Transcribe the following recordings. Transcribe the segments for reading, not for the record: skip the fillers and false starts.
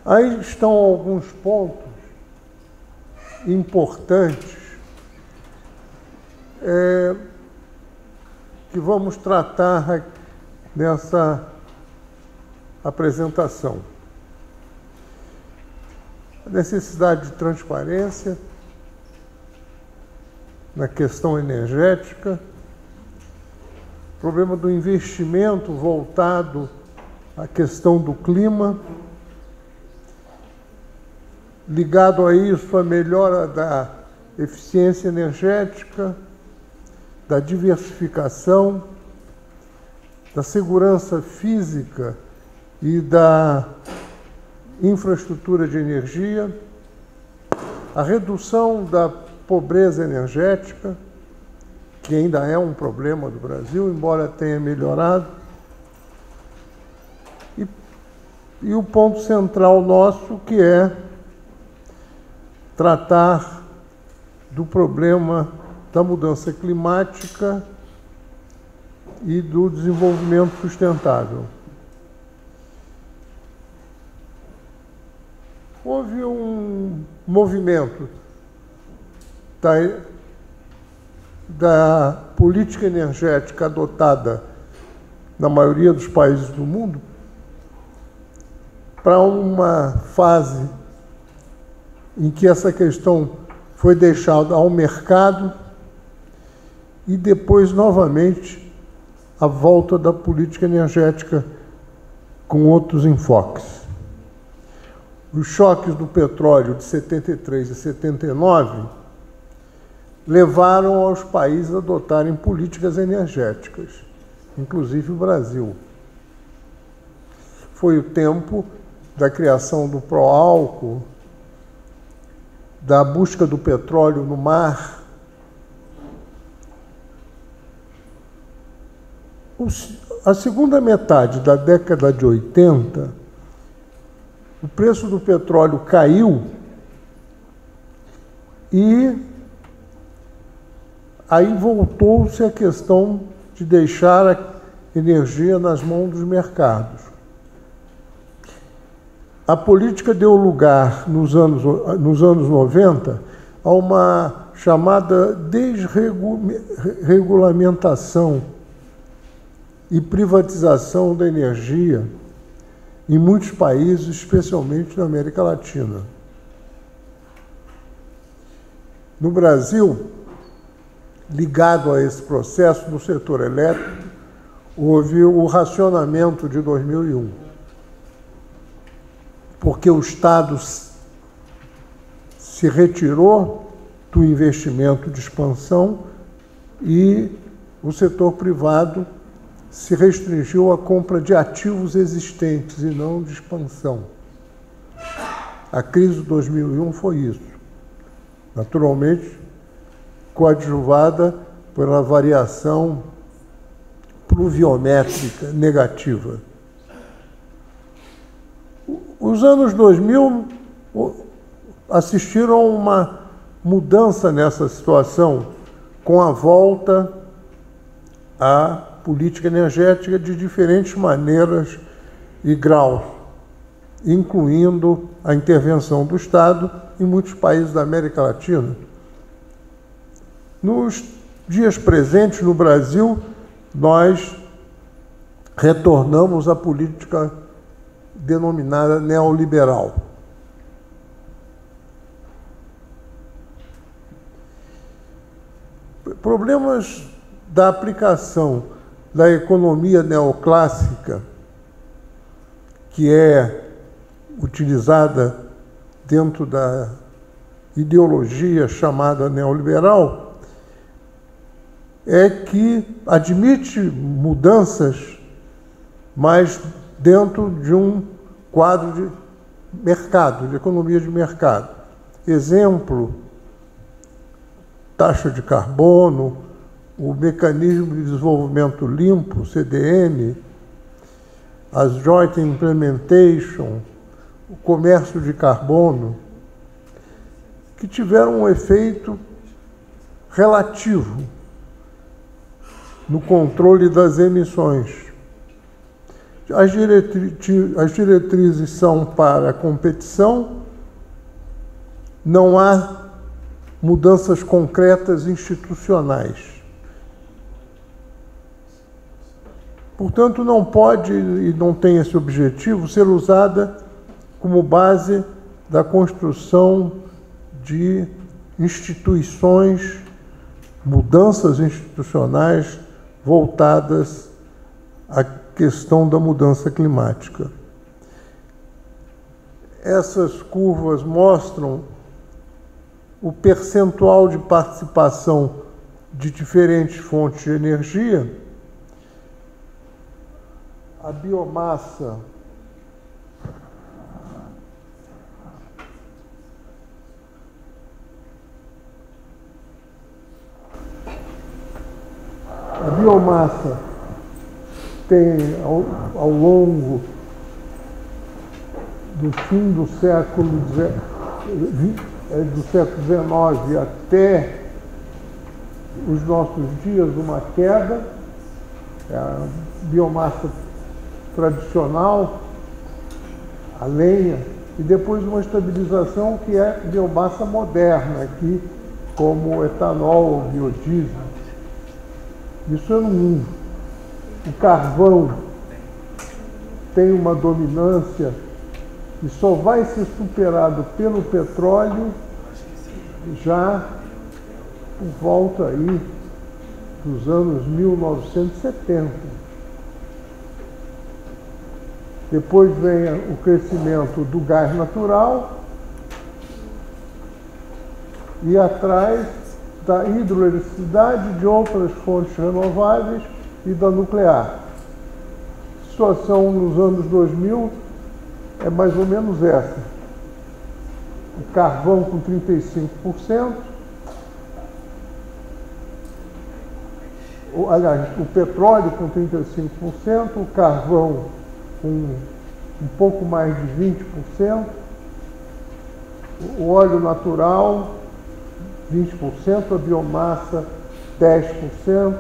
Aí estão alguns pontos importantes que vamos tratar nessa apresentação. A necessidade de transparência na questão energética, problema do investimento voltado à questão do clima, ligado a isso a melhora da eficiência energética, da diversificação, da segurança física e da infraestrutura de energia, a redução da pobreza energética, que ainda é um problema do Brasil, embora tenha melhorado, e o ponto central nosso, que é tratar do problema da mudança climática e do desenvolvimento sustentável. Houve um movimento da política energética adotada na maioria dos países do mundo para uma fase em que essa questão foi deixada ao mercado e depois, novamente, a volta da política energética com outros enfoques. Os choques do petróleo de 73 e 79 levaram aos países a adotarem políticas energéticas, inclusive o Brasil. Foi o tempo da criação do pró-álcool, da busca do petróleo no mar. A segunda metade da década de 80, o preço do petróleo caiu e aí voltou-se a questão de deixar a energia nas mãos dos mercados. A política deu lugar, nos anos 90, a uma chamada desregulamentação e privatização da energia em muitos países, especialmente na América Latina. No Brasil, ligado a esse processo, no setor elétrico, houve o racionamento de 2001, porque o Estado se retirou do investimento de expansão e o setor privado se restringiu à compra de ativos existentes e não de expansão. A crise de 2001 foi isso. Naturalmente, coadjuvada pela variação pluviométrica negativa. Os anos 2000 assistiram a uma mudança nessa situação, com a volta à política energética de diferentes maneiras e graus, incluindo a intervenção do Estado em muitos países da América Latina. Nos dias presentes, no Brasil, nós retornamos à política denominada neoliberal. Problemas da aplicação da economia neoclássica, que é utilizada dentro da ideologia chamada neoliberal, é que admite mudanças, mas dentro de um quadro de mercado, de economia de mercado. Exemplo, taxa de carbono, o Mecanismo de Desenvolvimento Limpo, CDM, as Joint Implementation, o comércio de carbono, que tiveram um efeito relativo no controle das emissões, As diretrizes são para a competição, não há mudanças concretas institucionais. Portanto, não pode e não tem esse objetivo ser usada como base da construção de instituições, mudanças institucionais voltadas à questão da mudança climática. Essas curvas mostram o percentual de participação de diferentes fontes de energia. A biomassa tem, ao longo do fim do século XIX até os nossos dias, uma queda. A biomassa tradicional, a lenha, e depois uma estabilização que é biomassa moderna, aqui, como etanol, biodiesel. Isso é no mundo. O carvão tem uma dominância e só vai ser superado pelo petróleo já por volta aí dos anos 1970. Depois vem o crescimento do gás natural e atrás da hidroeletricidade, de outras fontes renováveis e da nuclear. A situação nos anos 2000 é mais ou menos essa. O carvão com 35%, aliás, o petróleo com 35%, o carvão com um pouco mais de 20%, o óleo natural 20%, a biomassa 10%,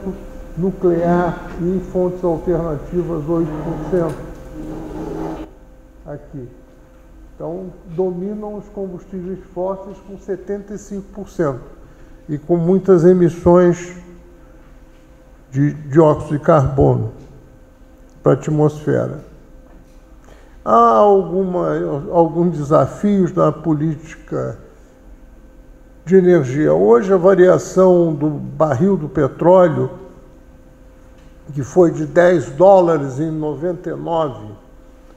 nuclear e fontes alternativas 8%. Aqui. Então, dominam os combustíveis fósseis com 75% e com muitas emissões de dióxido de carbono para a atmosfera. Há alguns desafios na política de energia. Hoje, a variação do barril do petróleo, que foi de $10 em 99,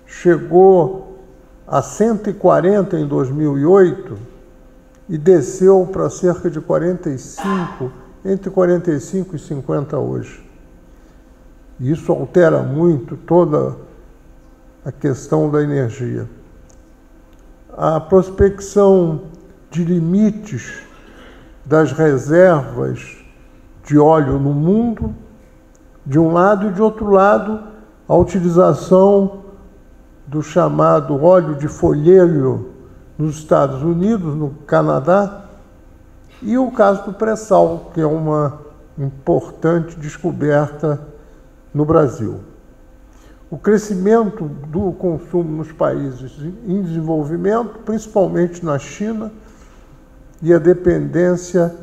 chegou a 140 em 2008 e desceu para cerca de 45, entre 45 e 50 hoje. Isso altera muito toda a questão da energia. A prospecção de limites das reservas de óleo no mundo, de um lado, e de outro lado, a utilização do chamado óleo de folheiro nos Estados Unidos, no Canadá, e o caso do pré-sal, que é uma importante descoberta no Brasil. O crescimento do consumo nos países em desenvolvimento, principalmente na China, e a dependência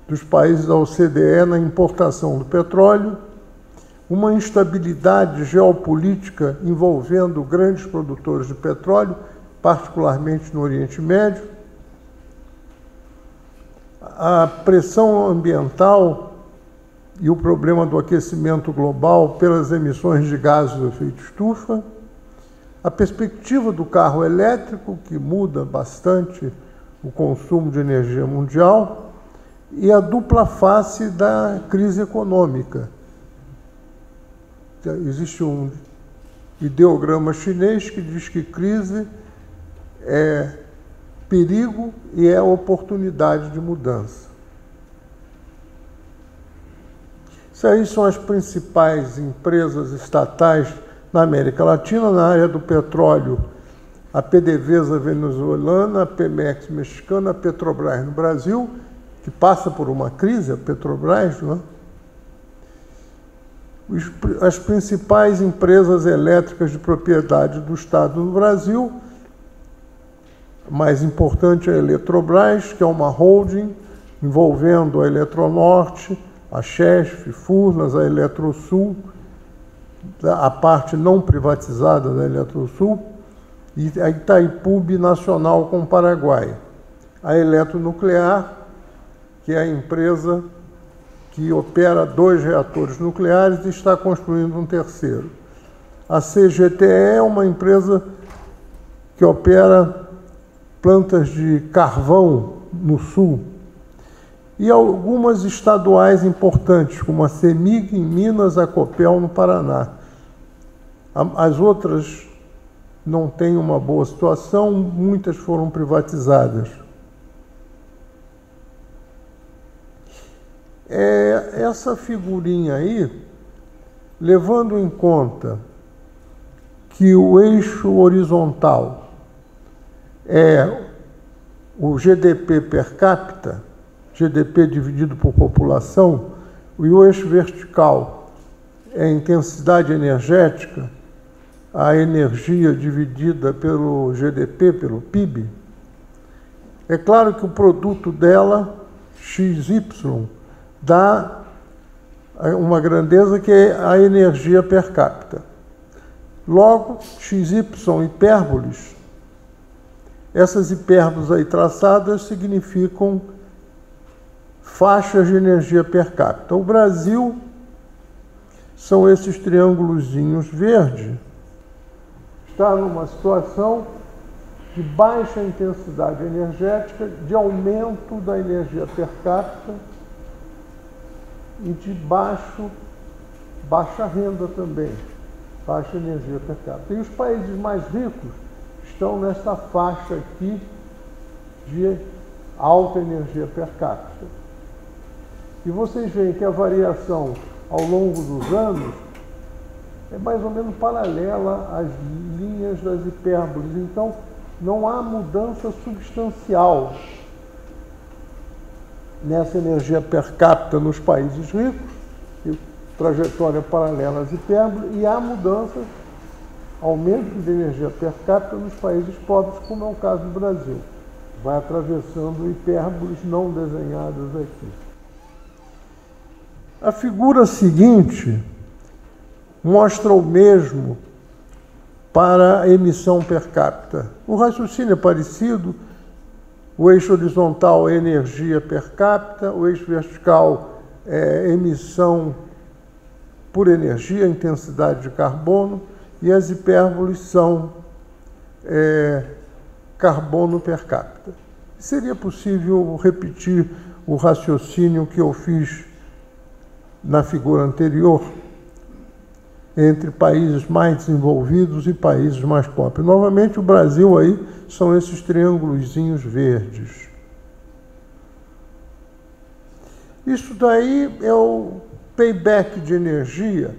dos países da OCDE na importação do petróleo, uma instabilidade geopolítica envolvendo grandes produtores de petróleo, particularmente no Oriente Médio, a pressão ambiental e o problema do aquecimento global pelas emissões de gases de efeito estufa, a perspectiva do carro elétrico, que muda bastante o consumo de energia mundial, e a dupla face da crise econômica. Existe um ideograma chinês que diz que crise é perigo e é oportunidade de mudança. Isso aí são as principais empresas estatais na América Latina, na área do petróleo, a PDVSA venezuelana, a Pemex mexicana, a Petrobras no Brasil, que passa por uma crise, a Petrobras, né? as principais empresas elétricas de propriedade do Estado no Brasil. A mais importante é a Eletrobras, que é uma holding envolvendo a Eletronorte, a Chesf, Furnas, a Eletrosul, a parte não privatizada da Eletrosul, e a Itaipu Binacional com o Paraguai. A Eletronuclear, que é a empresa que opera 2 reatores nucleares e está construindo um terceiro. A CGTE é uma empresa que opera plantas de carvão no sul, e algumas estaduais importantes, como a CEMIG em Minas, a Copel no Paraná. As outras não têm uma boa situação, muitas foram privatizadas. Essa figurinha aí, levando em conta que o eixo horizontal é o GDP per capita, GDP dividido por população, e o eixo vertical é a intensidade energética, a energia dividida pelo GDP, pelo PIB. É claro que o produto dela, XY, dá uma grandeza que é a energia per capita. Logo, XY hipérboles, essas hipérboles aí traçadas significam faixas de energia per capita. O Brasil são esses triângulozinhos verdes, está numa situação de baixa intensidade energética, de aumento da energia per capita e de baixa renda também, baixa energia per capita. E os países mais ricos estão nessa faixa aqui de alta energia per capita. E vocês veem que a variação ao longo dos anos é mais ou menos paralela às linhas das hipérboles. Então, não há mudança substancial nessa energia per capita nos países ricos, e trajetória paralela às hipérboles, e há mudanças, aumento de energia per capita nos países pobres, como é o caso do Brasil. Vai atravessando hipérboles não desenhadas aqui. A figura seguinte mostra o mesmo para a emissão per capita. O raciocínio é parecido, o eixo horizontal é energia per capita, o eixo vertical é emissão por energia, intensidade de carbono, e as hipérboles são carbono per capita. Seria possível repetir o raciocínio que eu fiz na figura anterior, entre países mais desenvolvidos e países mais pobres. Novamente, o Brasil aí são esses triângulozinhos verdes. Isso daí é o payback de energia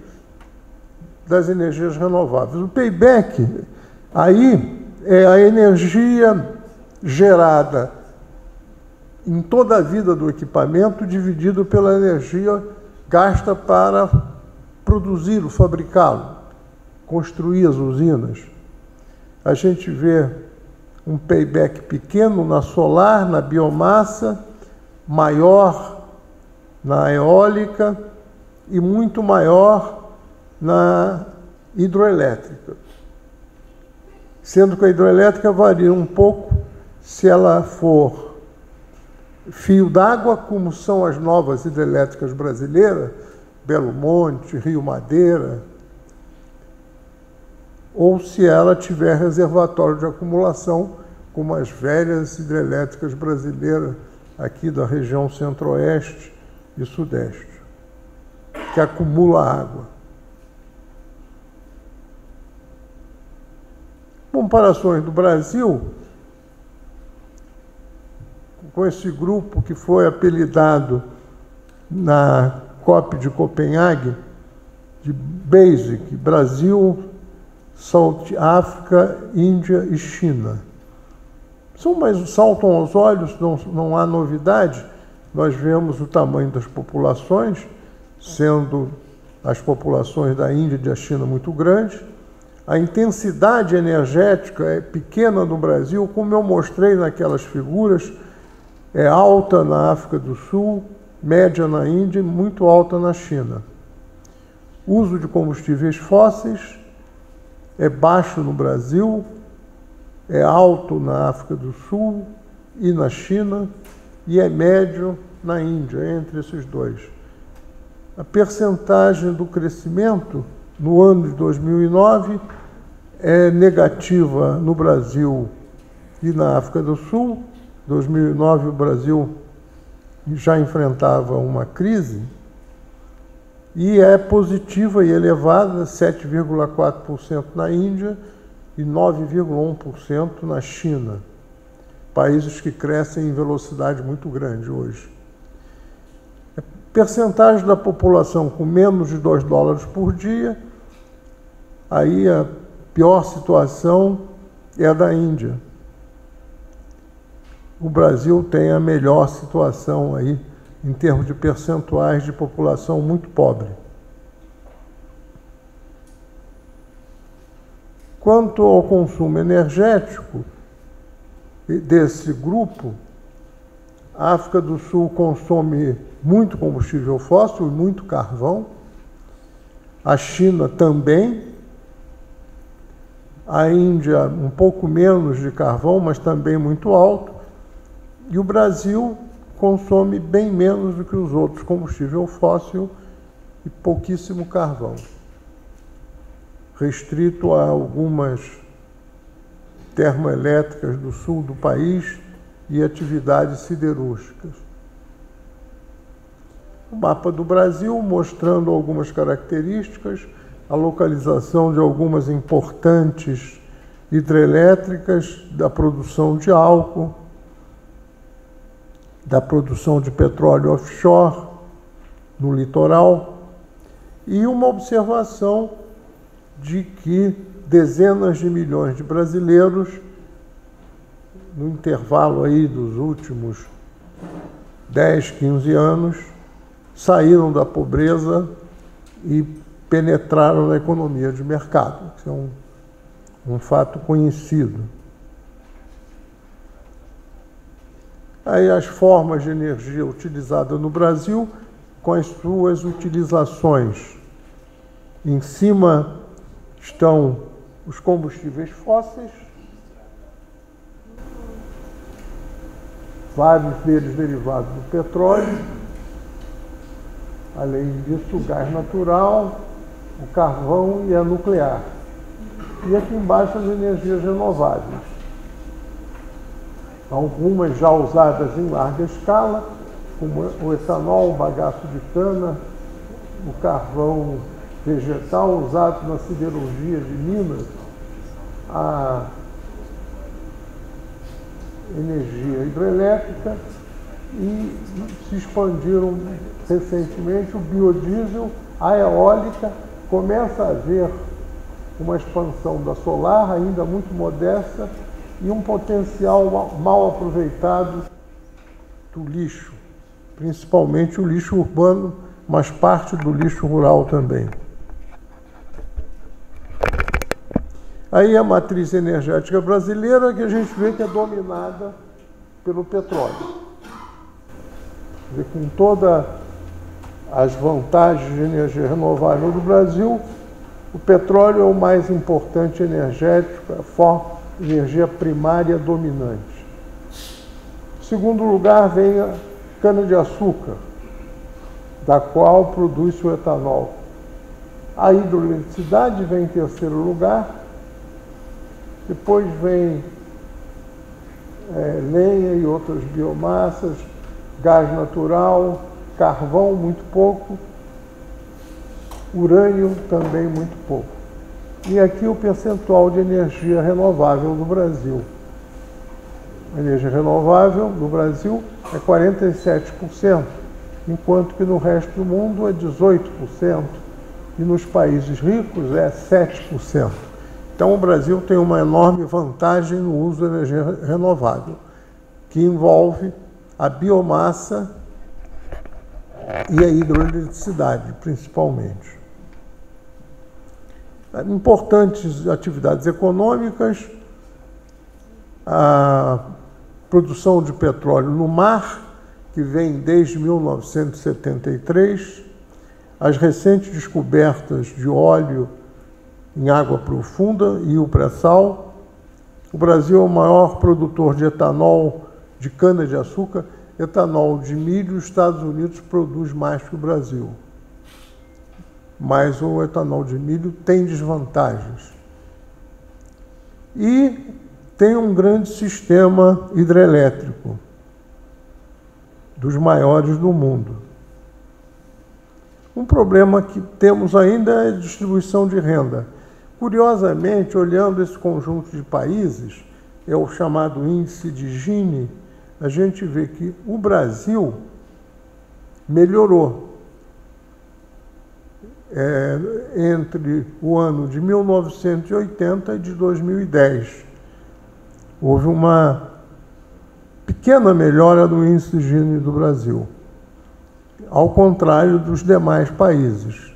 das energias renováveis. O payback aí é a energia gerada em toda a vida do equipamento dividido pela energia gasta para produzi-lo, fabricá-lo, construir as usinas. A gente vê um payback pequeno na solar, na biomassa, maior na eólica e muito maior na hidroelétrica. Sendo que a hidroelétrica varia um pouco se ela for fio d'água, como são as novas hidrelétricas brasileiras, Belo Monte, Rio Madeira, ou se ela tiver reservatório de acumulação, como as velhas hidrelétricas brasileiras aqui da região centro-oeste e sudeste, que acumula água. Comparações do Brasil com esse grupo que foi apelidado na COP de Copenhague de BASIC, Brasil, África, Índia e China. Saltam aos olhos, não há novidade. Nós vemos o tamanho das populações sendo as populações da Índia e da China muito grandes. A intensidade energética é pequena no Brasil, como eu mostrei naquelas figuras, é alta na África do Sul, média na Índia e muito alta na China. O uso de combustíveis fósseis é baixo no Brasil, é alto na África do Sul e na China, e é médio na Índia, entre esses dois. A percentagem do crescimento no ano de 2009 é negativa no Brasil e na África do Sul. Em 2009 o Brasil já enfrentava uma crise, e é positiva e elevada, 7,4% na Índia e 9,1% na China, países que crescem em velocidade muito grande hoje. A percentagem da população com menos de $2 por dia, aí a pior situação é a da Índia. O Brasil tem a melhor situação aí em termos de percentuais de população muito pobre. Quanto ao consumo energético desse grupo, a África do Sul consome muito combustível fóssil e muito carvão, a China também, a Índia um pouco menos de carvão, mas também muito alto, e o Brasil consome bem menos do que os outros combustível fóssil e pouquíssimo carvão, restrito a algumas termoelétricas do sul do país e atividades siderúrgicas. O mapa do Brasil mostrando algumas características, a localização de algumas importantes hidrelétricas, da produção de álcool, da produção de petróleo offshore no litoral, e uma observação de que dezenas de milhões de brasileiros, no intervalo aí dos últimos 10, 15 anos, saíram da pobreza e penetraram na economia de mercado. Isso é um fato conhecido. Aí as formas de energia utilizadas no Brasil, com as suas utilizações. Em cima estão os combustíveis fósseis, vários deles derivados do petróleo, além disso o gás natural, o carvão e a nuclear. E aqui embaixo as energias renováveis. Algumas já usadas em larga escala, como o etanol, o bagaço de cana, o carvão vegetal usado na siderurgia de Minas, a energia hidrelétrica, e se expandiram recentemente o biodiesel, a eólica. Começa a haver uma expansão da solar, ainda muito modesta, e um potencial mal aproveitado do lixo, principalmente o lixo urbano, mas parte do lixo rural também. Aí a matriz energética brasileira, que a gente vê que é dominada pelo petróleo. Com todas as vantagens de energia renovável do Brasil, o petróleo é o mais importante energético, a energia primária dominante. Em segundo lugar vem a cana-de-açúcar, da qual produz-se o etanol. A hidroeletricidade vem em terceiro lugar, depois vem lenha e outras biomassas, gás natural, carvão muito pouco, urânio também muito pouco. E aqui o percentual de energia renovável do Brasil. A energia renovável do Brasil é 47%, enquanto que no resto do mundo é 18%, e nos países ricos é 7%. Então o Brasil tem uma enorme vantagem no uso da energia renovável, que envolve a biomassa e a hidroeletricidade, principalmente. Importantes atividades econômicas, a produção de petróleo no mar, que vem desde 1973, as recentes descobertas de óleo em água profunda e o pré-sal. O Brasil é o maior produtor de etanol de cana-de-açúcar, etanol de milho. Os Estados Unidos produz mais que o Brasil. Mas o etanol de milho tem desvantagens. E tem um grande sistema hidrelétrico, dos maiores do mundo. Um problema que temos ainda é a distribuição de renda. Curiosamente, olhando esse conjunto de países, é o chamado índice de Gini, a gente vê que o Brasil melhorou. Entre o ano de 1980 e de 2010. Houve uma pequena melhora no índice de Gini do Brasil, ao contrário dos demais países.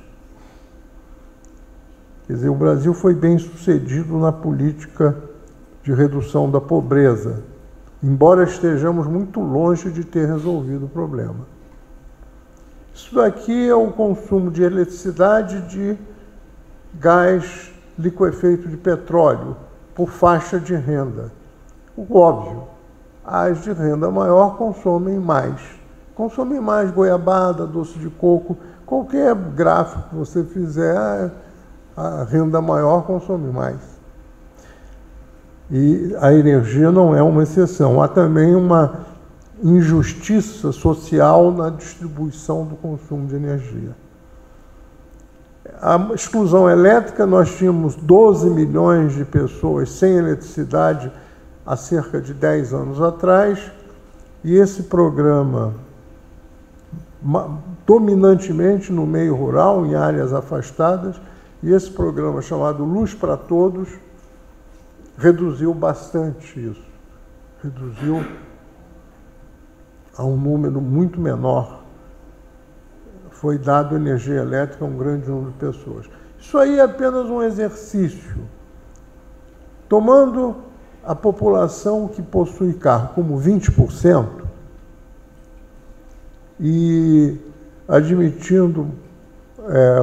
Quer dizer, o Brasil foi bem sucedido na política de redução da pobreza, embora estejamos muito longe de ter resolvido o problema. Isso daqui é o consumo de eletricidade, de gás liquefeito de petróleo, por faixa de renda. O óbvio, as de renda maior consomem mais. Consomem mais goiabada, doce de coco, qualquer gráfico que você fizer, a renda maior consome mais. E a energia não é uma exceção. Há também uma injustiça social na distribuição do consumo de energia. A exclusão elétrica, nós tínhamos 12 milhões de pessoas sem eletricidade há cerca de 10 anos atrás, e esse programa, dominantemente no meio rural, em áreas afastadas, e esse programa chamado Luz para Todos, reduziu bastante isso. Reduziu a um número muito menor. Foi dado energia elétrica a um grande número de pessoas. Isso aí é apenas um exercício. Tomando a população que possui carro como 20% e admitindo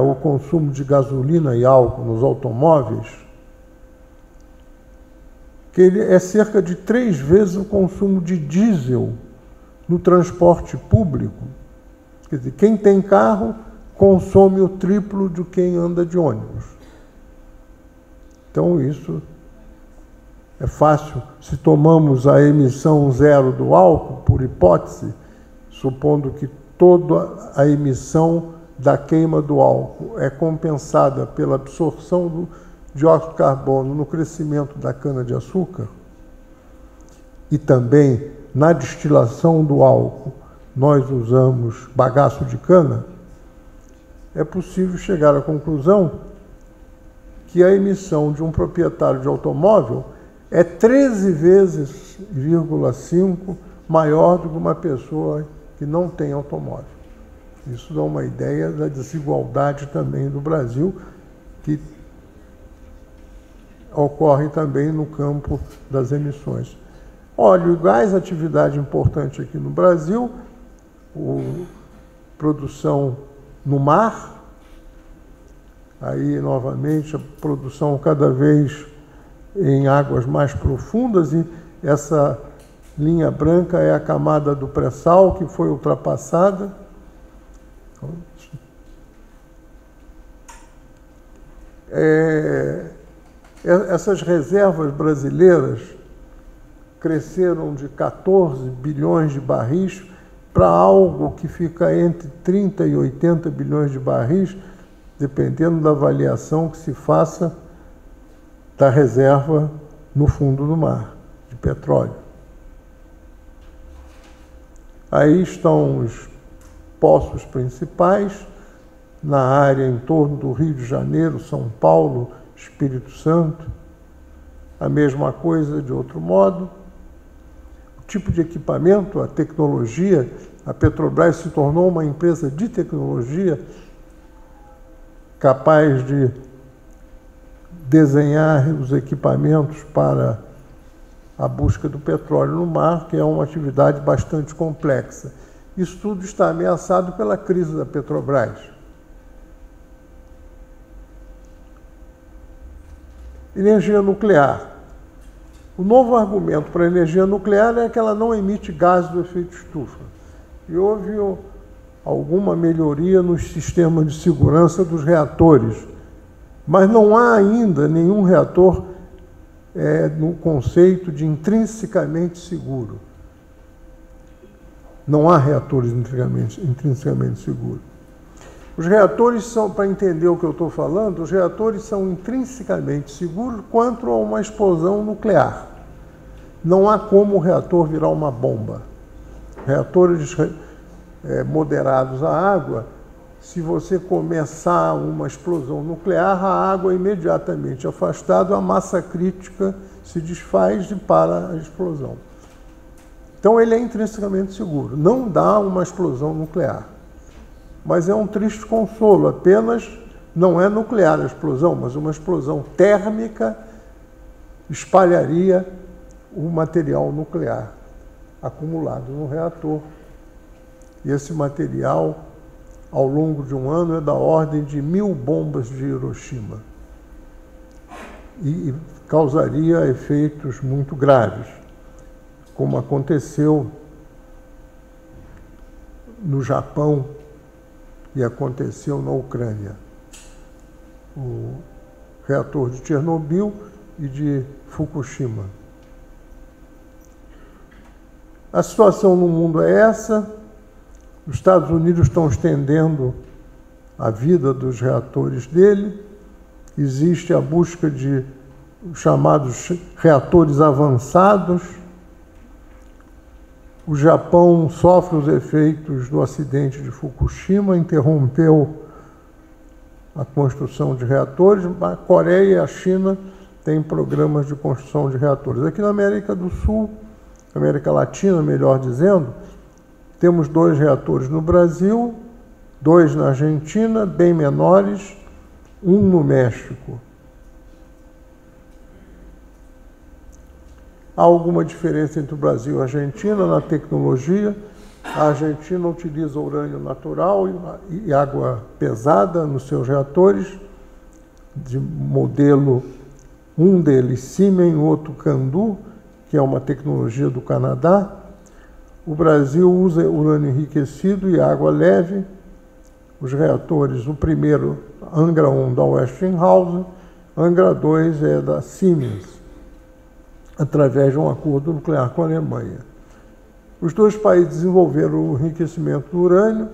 o consumo de gasolina e álcool nos automóveis, que ele é cerca de 3 vezes o consumo de diesel no transporte público. Quer dizer, quem tem carro consome o triplo de quem anda de ônibus. Então, isso é fácil. Se tomamos a emissão zero do álcool, por hipótese, supondo que toda a emissão da queima do álcool é compensada pela absorção do dióxido de carbono no crescimento da cana-de-açúcar e também na destilação do álcool nós usamos bagaço de cana, é possível chegar à conclusão que a emissão de um proprietário de automóvel é 13 vezes, 5 maior do que uma pessoa que não tem automóvel. Isso dá uma ideia da desigualdade também do Brasil, que ocorre também no campo das emissões. Óleo e gás, atividade importante aqui no Brasil, produção no mar, aí novamente a produção cada vez em águas mais profundas, e essa linha branca é a camada do pré-sal que foi ultrapassada. Essas reservas brasileiras cresceram de 14 bilhões de barris para algo que fica entre 30 e 80 bilhões de barris, dependendo da avaliação que se faça da reserva no fundo do mar, de petróleo. Aí estão os poços principais, na área em torno do Rio de Janeiro, São Paulo, Espírito Santo. A mesma coisa de outro modo. O tipo de equipamento, a tecnologia, a Petrobras se tornou uma empresa de tecnologia capaz de desenhar os equipamentos para a busca do petróleo no mar, que é uma atividade bastante complexa. Isso tudo está ameaçado pela crise da Petrobras. Energia nuclear. O novo argumento para a energia nuclear é que ela não emite gases do efeito estufa. E houve alguma melhoria nos sistemas de segurança dos reatores, mas não há ainda nenhum reator no conceito de intrinsecamente seguro. Não há reatores intrinsecamente seguros. Os reatores são, para entender o que eu estou falando, os reatores são intrinsecamente seguros quanto a uma explosão nuclear. Não há como o reator virar uma bomba. Reatores moderados à água, se você começar uma explosão nuclear, a água é imediatamente afastada, a massa crítica se desfaz e para a explosão. Então ele é intrinsecamente seguro, não dá uma explosão nuclear. Mas é um triste consolo, apenas não é nuclear a explosão, mas uma explosão térmica espalharia o material nuclear acumulado no reator. E esse material, ao longo de um ano, é da ordem de 1000 bombas de Hiroshima. E causaria efeitos muito graves, como aconteceu no Japão e aconteceu na Ucrânia. O reator de Chernobyl e de Fukushima. A situação no mundo é essa. Os Estados Unidos estão estendendo a vida dos reatores dele. Existe a busca de chamados reatores avançados. O Japão sofre os efeitos do acidente de Fukushima, interrompeu a construção de reatores. A Coreia e a China têm programas de construção de reatores. Aqui na América do Sul, América Latina, melhor dizendo, temos 2 reatores no Brasil, 2 na Argentina, bem menores, 1 no México. Há alguma diferença entre o Brasil e a Argentina na tecnologia. A Argentina utiliza urânio natural e água pesada nos seus reatores, de modelo, um deles Siemens, o outro Candu, que é uma tecnologia do Canadá. O Brasil usa urânio enriquecido e água leve. Os reatores, o primeiro, Angra 1, da Westinghouse, Angra 2 é da Siemens, através de um acordo nuclear com a Alemanha. Os 2 países desenvolveram o enriquecimento do urânio.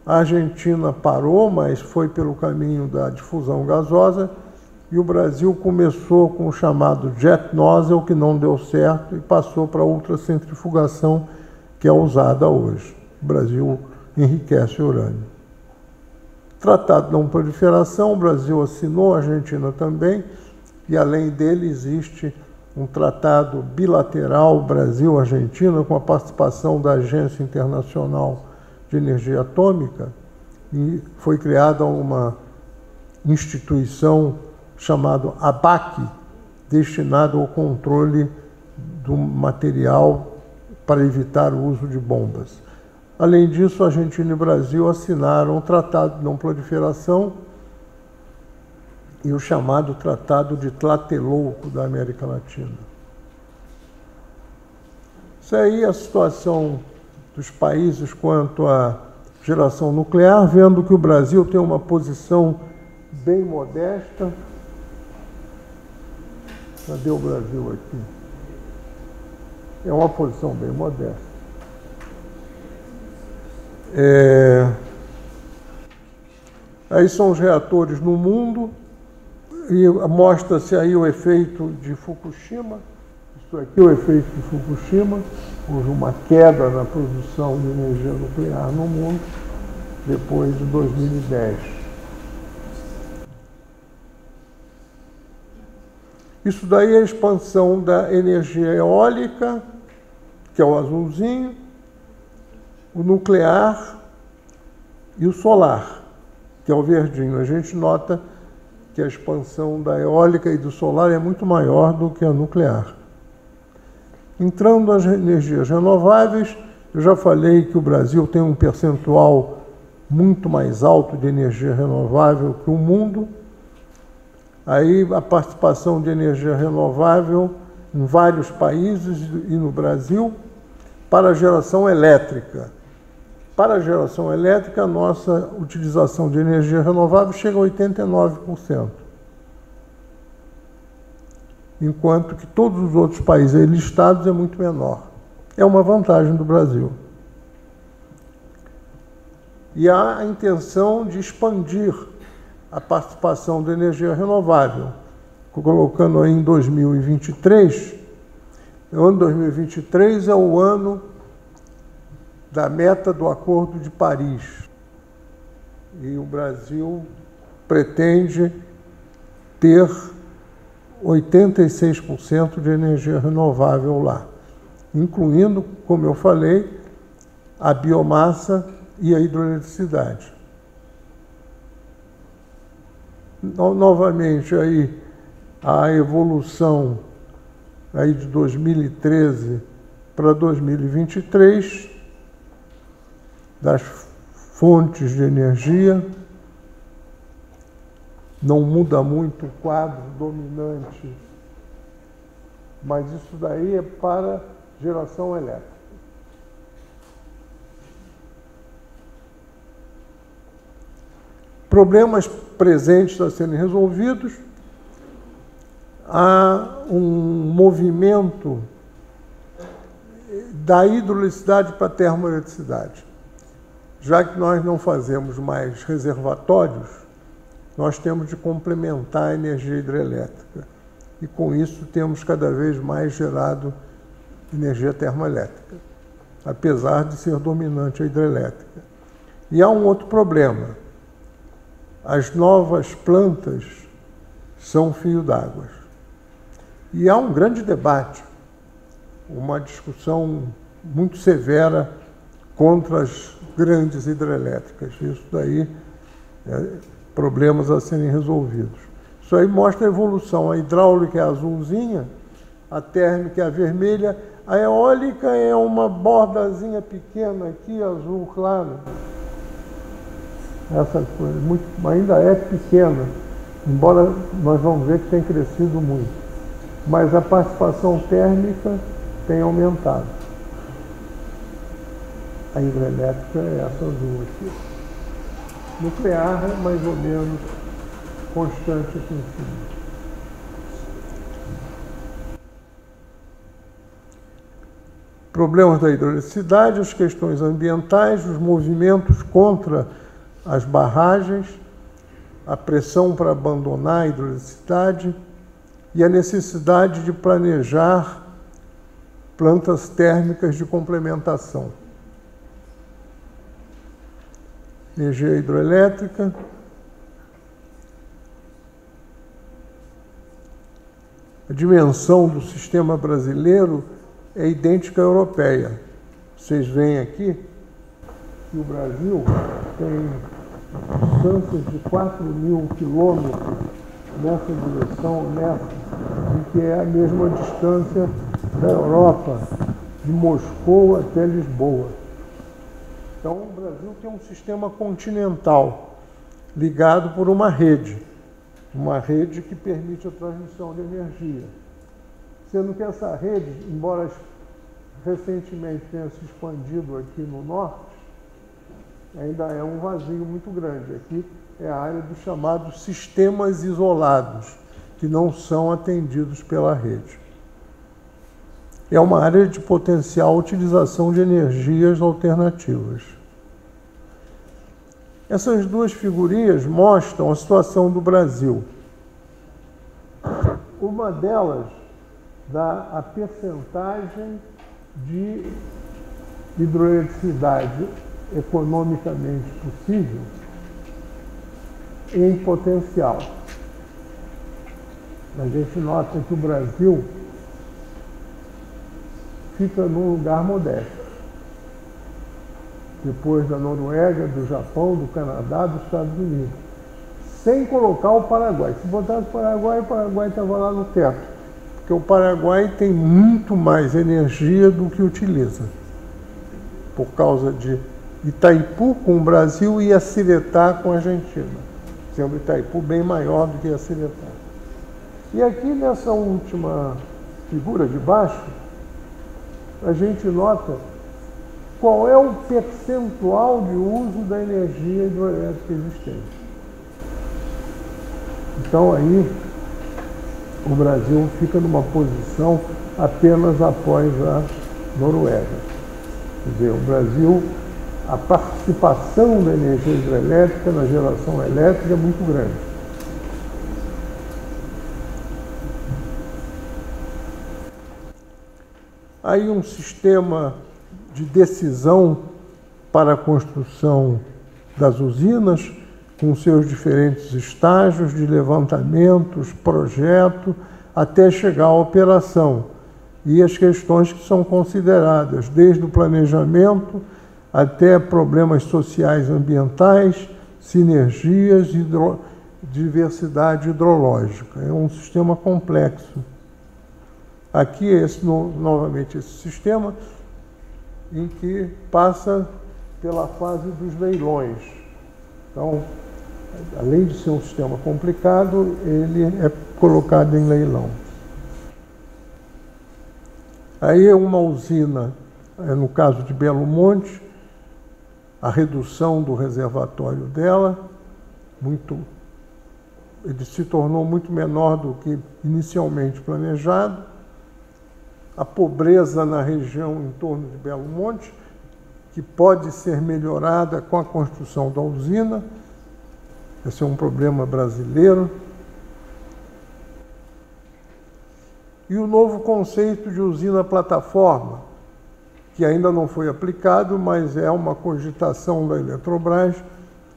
A Argentina parou, mas foi pelo caminho da difusão gasosa, e o Brasil começou com o chamado jet nozzle, que não deu certo, e passou para a ultracentrifugação, que é usada hoje. O Brasil enriquece urânio. Tratado de não proliferação, o Brasil assinou, a Argentina também, e além dele existe um tratado bilateral Brasil-Argentina com a participação da Agência Internacional de Energia Atômica, e foi criada uma instituição chamada ABAC, destinada ao controle do material para evitar o uso de bombas. Além disso, a Argentina e o Brasil assinaram o Tratado de Não Proliferação e o chamado Tratado de Tlatelolco da América Latina. Isso aí é a situação dos países quanto à geração nuclear, vendo que o Brasil tem uma posição bem modesta. Cadê o Brasil aqui? É uma posição bem modesta. Aí são os reatores no mundo, e mostra-se aí o efeito de Fukushima. Isso aqui é o efeito de Fukushima. Houve uma queda na produção de energia nuclear no mundo depois de 2010. Isso daí é a expansão da energia eólica, que é o azulzinho, o nuclear e o solar, que é o verdinho. A gente nota que a expansão da eólica e do solar é muito maior do que a nuclear. Entrando nas energias renováveis, eu já falei que o Brasil tem um percentual muito mais alto de energia renovável que o mundo. Aí a participação de energia renovável em vários países e no Brasil para a geração elétrica. Para a geração elétrica, a nossa utilização de energia renovável chega a 89%, enquanto que todos os outros países aí listados é muito menor. É uma vantagem do Brasil. E há a intenção de expandir a participação da energia renovável, colocando aí em 2023, o ano 2023 é o ano da meta do Acordo de Paris. E o Brasil pretende ter 86% de energia renovável lá, incluindo, como eu falei, a biomassa e a hidroeletricidade. Novamente, aí, a evolução aí de 2013 para 2023 das fontes de energia. Não muda muito o quadro dominante, mas isso daí é para geração elétrica. Problemas presentes a serem resolvidos. Há um movimento da hidroeletricidade para a termoeletricidade. Já que nós não fazemos mais reservatórios, nós temos de complementar a energia hidrelétrica. E com isso temos cada vez mais gerado energia termoelétrica, apesar de ser dominante a hidrelétrica. E há um outro problema. As novas plantas são fio d'água. E há um grande debate, uma discussão muito severa contra as grandes hidrelétricas. Isso daí problemas a serem resolvidos. Isso aí mostra a evolução. A hidráulica é a azulzinha, a térmica é a vermelha, a eólica é uma bordazinha pequena aqui, azul claro. Essa coisa ainda é pequena, embora nós vamos ver que tem crescido muito. Mas a participação térmica tem aumentado. A hidrelétrica é essa azul aqui. Nuclear é mais ou menos constante aqui em cima. Problemas da hidroeletricidade, as questões ambientais, os movimentos contra as barragens, a pressão para abandonar a hidroeletricidade e a necessidade de planejar plantas térmicas de complementação. Energia hidroelétrica. A dimensão do sistema brasileiro é idêntica à europeia. Vocês veem aqui que o Brasil tem distâncias de 4.000 quilômetros nessa direção, que é a mesma distância da Europa, de Moscou até Lisboa. Então, o Brasil tem um sistema continental ligado por uma rede que permite a transmissão de energia. Sendo que essa rede, embora recentemente tenha se expandido aqui no norte, ainda é um vazio muito grande. Aqui é a área dos chamados sistemas isolados, que não são atendidos pela rede. É uma área de potencial utilização de energias alternativas. Essas duas figurinhas mostram a situação do Brasil. Uma delas dá a percentagem de hidroeletricidade economicamente possível em potencial. A gente nota que o Brasil fica num lugar modesto. Depois da Noruega, do Japão, do Canadá, dos Estados Unidos. sem colocar o Paraguai. Se botasse o Paraguai estava lá no teto, porque o Paraguai tem muito mais energia do que utiliza, por causa de Itaipu com o Brasil e Yacyretá com a Argentina, sendo Itaipu bem maior do que Yacyretá. E aqui nessa última figura de baixo, a gente nota qual é o percentual de uso da energia hidroelétrica existente. Então aí o Brasil fica numa posição apenas após a Noruega. Quer dizer, o Brasil, a participação da energia hidrelétrica na geração elétrica é muito grande. Aí um sistema de decisão para a construção das usinas, com seus diferentes estágios de levantamentos, projeto, até chegar à operação. E as questões que são consideradas, desde o planejamento até problemas sociais ambientais, sinergias e diversidade hidrológica. É um sistema complexo. Aqui, novamente, esse sistema em que passa pela fase dos leilões. Então, além de ser um sistema complicado, ele é colocado em leilão. Aí é uma usina, no caso de Belo Monte, a redução do reservatório dela, ele se tornou muito menor do que inicialmente planejado. A pobreza na região em torno de Belo Monte, que pode ser melhorada com a construção da usina. Esse é um problema brasileiro. E o novo conceito de usina-plataforma, que ainda não foi aplicado, mas é uma cogitação da Eletrobras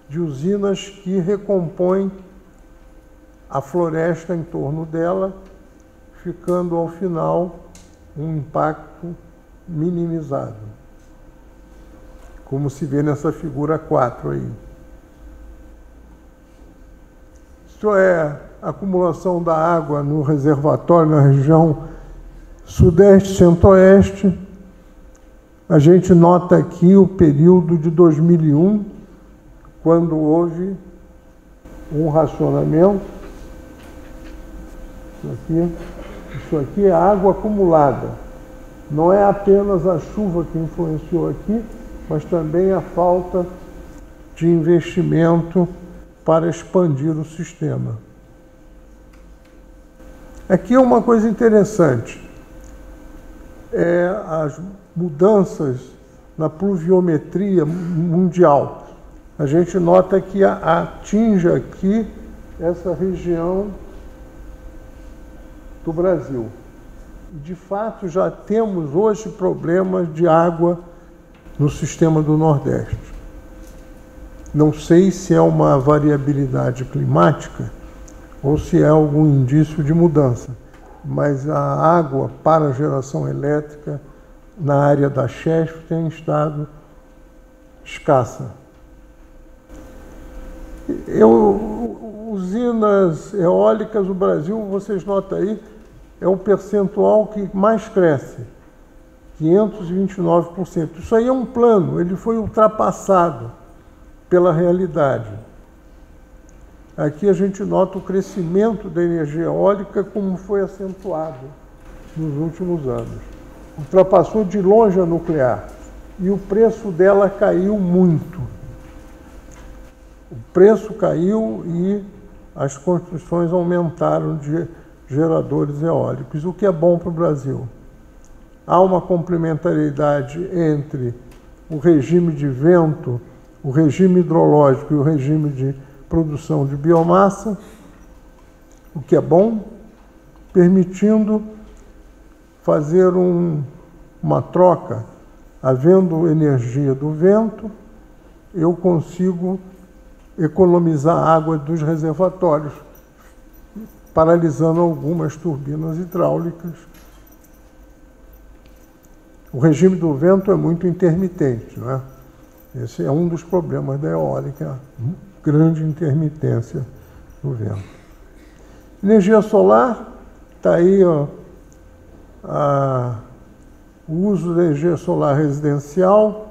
de usinas que recompõem a floresta em torno dela, ficando ao final um impacto minimizado, como se vê nessa figura 4 aí. Isso é a acumulação da água no reservatório na região sudeste, centro-oeste. A gente nota aqui o período de 2001, quando houve um racionamento. Isso aqui é água acumulada. Não é apenas a chuva que influenciou aqui, mas também a falta de investimento para expandir o sistema. Aqui é uma coisa interessante. As mudanças na pluviometria mundial. A gente nota que atinge aqui essa região do Brasil. De fato, já temos hoje problemas de água no sistema do Nordeste. Não sei se é uma variabilidade climática ou se é algum indício de mudança, mas a água para a geração elétrica na área da Chesf tem estado escassa. Usinas eólicas, o Brasil, vocês notam aí, é o percentual que mais cresce, 529%. Isso aí é um plano, ele foi ultrapassado pela realidade. Aqui a gente nota o crescimento da energia eólica como foi acentuado nos últimos anos. Ultrapassou de longe a nuclear e o preço dela caiu muito. O preço caiu e as construções aumentaram de geradores eólicos, o que é bom para o Brasil. Há uma complementariedade entre o regime de vento, o regime hidrológico e o regime de produção de biomassa, o que é bom, permitindo fazer uma troca. Havendo energia do vento, eu consigo economizar água dos reservatórios, paralisando algumas turbinas hidráulicas. O regime do vento é muito intermitente, não é? Esse é um dos problemas da eólica, grande intermitência do vento. Energia solar, está aí ó, o uso da energia solar residencial,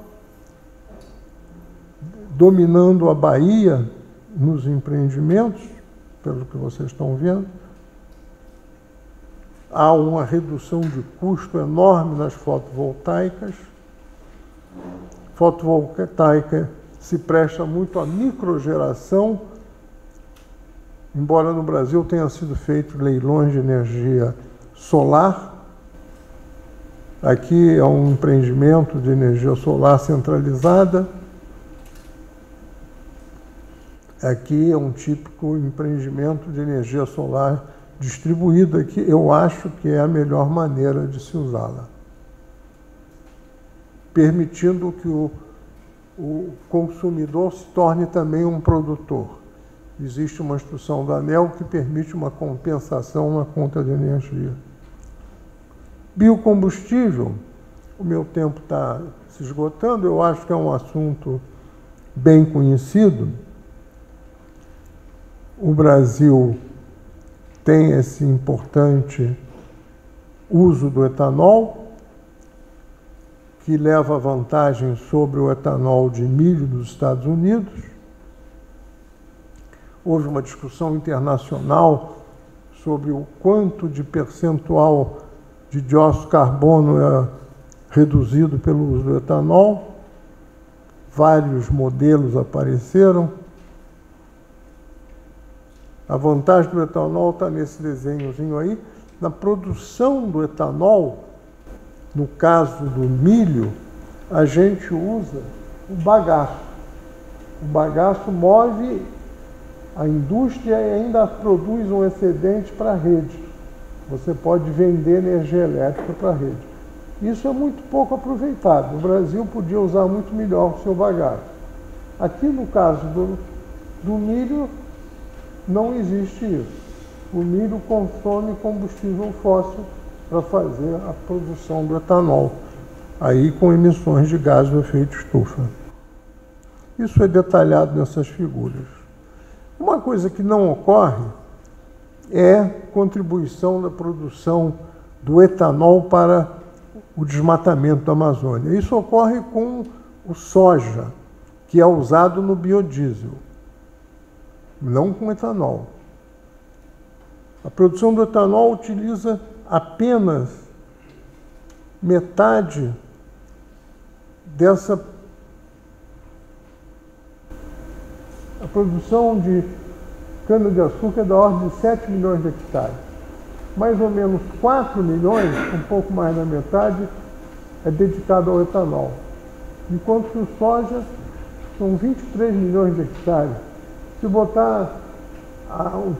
dominando a Bahia nos empreendimentos, pelo que vocês estão vendo. Há uma redução de custo enorme nas fotovoltaicas. Fotovoltaica se presta muito à microgeração, embora no Brasil tenham sido feitos leilões de energia solar. Aqui é um empreendimento de energia solar centralizada. Aqui é um típico empreendimento de energia solar distribuída, que eu acho que é a melhor maneira de se usá-la, permitindo que o consumidor se torne também um produtor. Existe uma instrução da ANEEL que permite uma compensação na conta de energia. Biocombustível, o meu tempo está se esgotando, eu acho que é um assunto bem conhecido. O Brasil tem esse importante uso do etanol, que leva vantagem sobre o etanol de milho dos Estados Unidos. Houve uma discussão internacional sobre o quanto de percentual de dióxido de carbono é reduzido pelo uso do etanol. Vários modelos apareceram. A vantagem do etanol está nesse desenhozinho aí. Na produção do etanol, no caso do milho, a gente usa o bagaço. O bagaço move a indústria e ainda produz um excedente para a rede. Você pode vender energia elétrica para a rede. Isso é muito pouco aproveitado. O Brasil podia usar muito melhor o seu bagaço. Aqui, no caso do milho, não existe isso. O milho consome combustível fóssil para fazer a produção do etanol, aí com emissões de gás do efeito estufa. Isso é detalhado nessas figuras. Uma coisa que não ocorre é contribuição da produção do etanol para o desmatamento da Amazônia. Isso ocorre com o soja, que é usado no biodiesel, não com etanol. A produção do etanol utiliza apenas metade dessa. A produção de cana-de-açúcar é da ordem de 7 milhões de hectares. Mais ou menos 4 milhões, um pouco mais da metade, é dedicado ao etanol. Enquanto que o soja são 23 milhões de hectares. Se botar o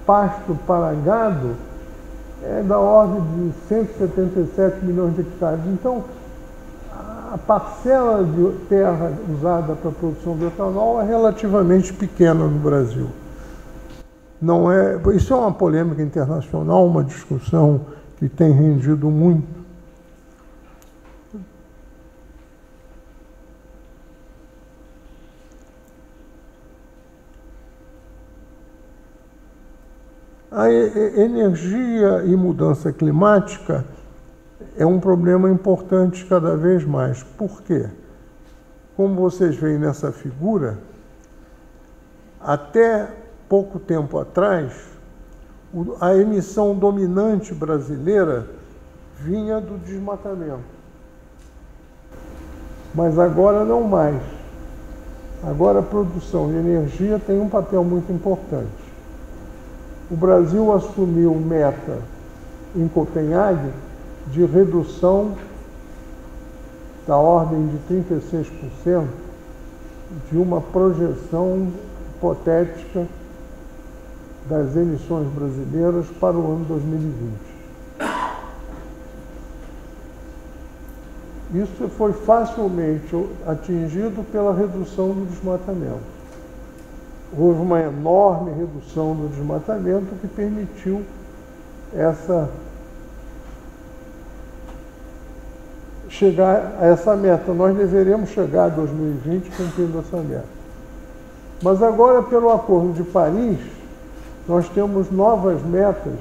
pasto para gado, é da ordem de 177 milhões de hectares. Então, a parcela de terra usada para a produção do etanol é relativamente pequena no Brasil. Não é, isso é uma polêmica internacional, uma discussão que tem rendido muito. A energia e mudança climática é um problema importante cada vez mais. Por quê? Como vocês veem nessa figura, até pouco tempo atrás, a emissão dominante brasileira vinha do desmatamento. Mas agora não mais. Agora a produção de energia tem um papel muito importante. O Brasil assumiu meta em Copenhague de redução da ordem de 36% de uma projeção hipotética das emissões brasileiras para o ano 2020. Isso foi facilmente atingido pela redução do desmatamento. Houve uma enorme redução do desmatamento que permitiu chegar a essa meta. Nós deveremos chegar a 2020 cumprindo essa meta. Mas agora, pelo Acordo de Paris, nós temos novas metas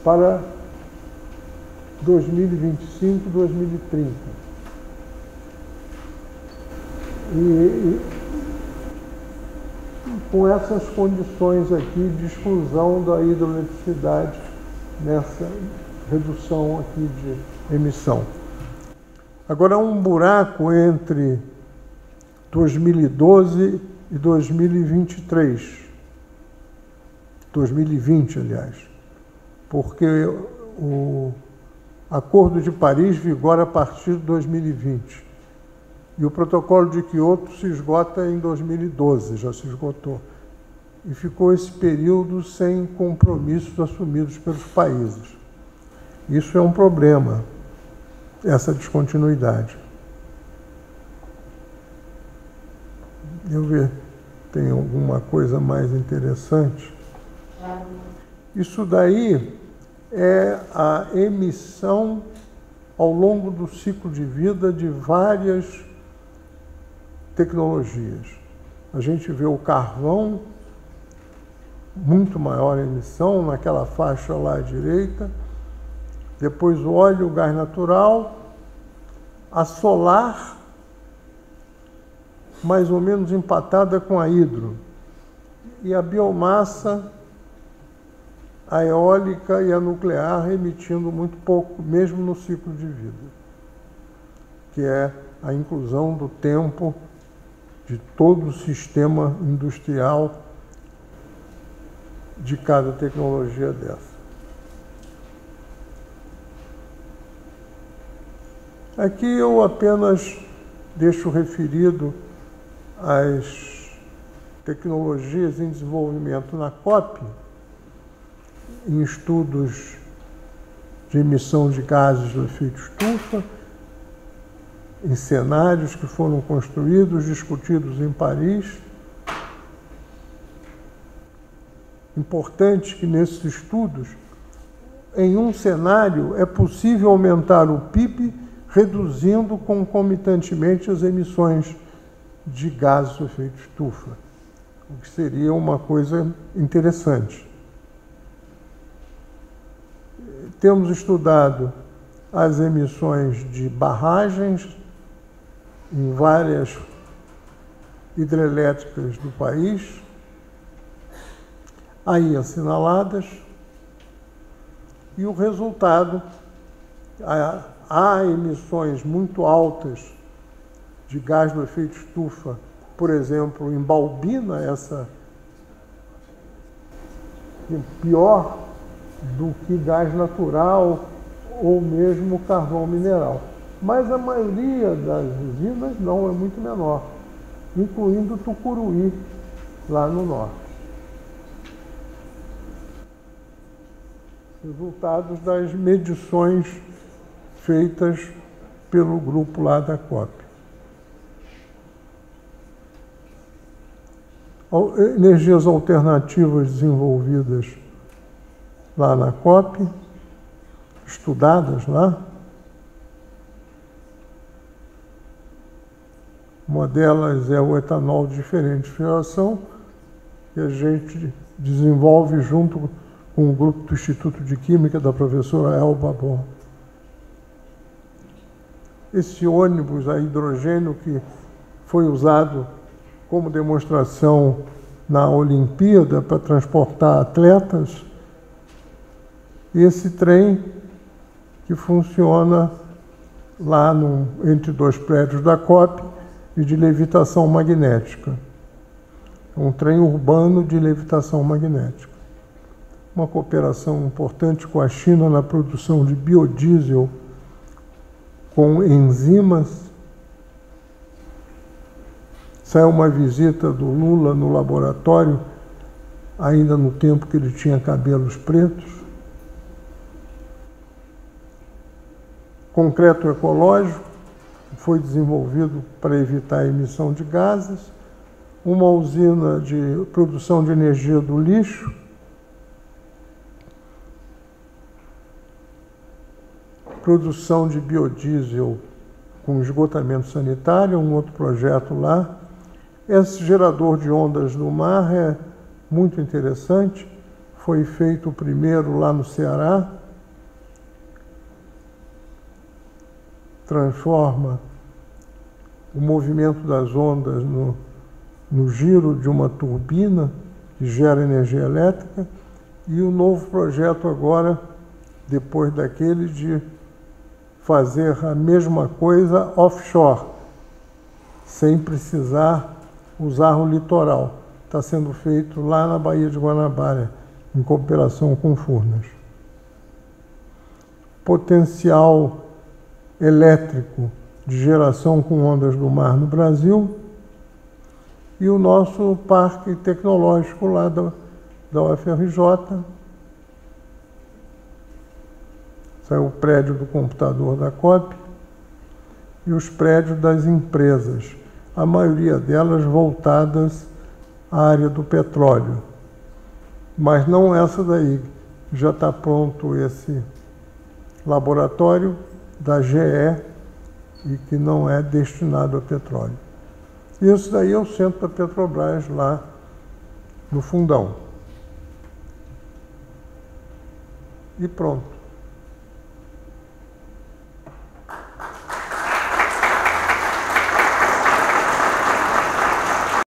para 2025, 2030. E com essas condições aqui de exclusão da hidroeletricidade nessa redução aqui de emissão. Agora, há um buraco entre 2012 e 2023. 2020, aliás. Porque o Acordo de Paris vigora a partir de 2020. E o Protocolo de Quioto se esgota em 2012, já se esgotou. E ficou esse período sem compromissos assumidos pelos países. Isso é um problema, essa descontinuidade. Eu ver, tem alguma coisa mais interessante? Isso daí é a emissão ao longo do ciclo de vida de várias tecnologias. A gente vê o carvão, muito maior a emissão, naquela faixa lá à direita, depois o óleo, o gás natural, a solar, mais ou menos empatada com a hidro, e a biomassa, a eólica e a nuclear emitindo muito pouco, mesmo no ciclo de vida, que é a inclusão do tempo de todo o sistema industrial de cada tecnologia dessa. Aqui eu apenas deixo referido as tecnologias em desenvolvimento na COP, em estudos de emissão de gases do efeito estufa, em cenários que foram construídos, discutidos em Paris. Importante que nesses estudos, em um cenário, é possível aumentar o PIB, reduzindo concomitantemente as emissões de gases do efeito estufa, o que seria uma coisa interessante. Temos estudado as emissões de barragens em várias hidrelétricas do país, aí assinaladas, e o resultado, há emissões muito altas de gás do efeito estufa, por exemplo, em Balbina, essa é pior do que gás natural ou mesmo carvão mineral. Mas a maioria das usinas não, é muito menor, incluindo Tucuruí, lá no norte. Resultados das medições feitas pelo grupo lá da COP. Energias alternativas desenvolvidas lá na COP, estudadas lá. Uma delas é o etanol de diferenciação, que a gente desenvolve junto com o grupo do Instituto de Química da professora Elba Bon. Esse ônibus a hidrogênio que foi usado como demonstração na Olimpíada para transportar atletas, esse trem que funciona lá entre dois prédios da COP e de levitação magnética. É um trem urbano de levitação magnética. Uma cooperação importante com a China na produção de biodiesel com enzimas. Saiu uma visita do Lula no laboratório, ainda no tempo que ele tinha cabelos pretos. Concreto ecológico, foi desenvolvido para evitar a emissão de gases. Uma usina de produção de energia do lixo. Produção de biodiesel com esgotamento sanitário, um outro projeto lá. Esse gerador de ondas no mar é muito interessante. Foi feito o primeiro lá no Ceará, transforma o movimento das ondas no giro de uma turbina que gera energia elétrica, e o novo projeto agora, depois daquele, de fazer a mesma coisa offshore, sem precisar usar o litoral. Está sendo feito lá na Baía de Guanabara, em cooperação com Furnas. Potencial elétrico de geração com ondas do mar no Brasil, e o nosso parque tecnológico lá da UFRJ. Saiu o prédio do computador da COP e os prédios das empresas, a maioria delas voltadas à área do petróleo. Mas não essa daí. Já está pronto esse laboratório da GE e que não é destinado a petróleo. Isso daí é o centro da Petrobras lá no Fundão. E pronto.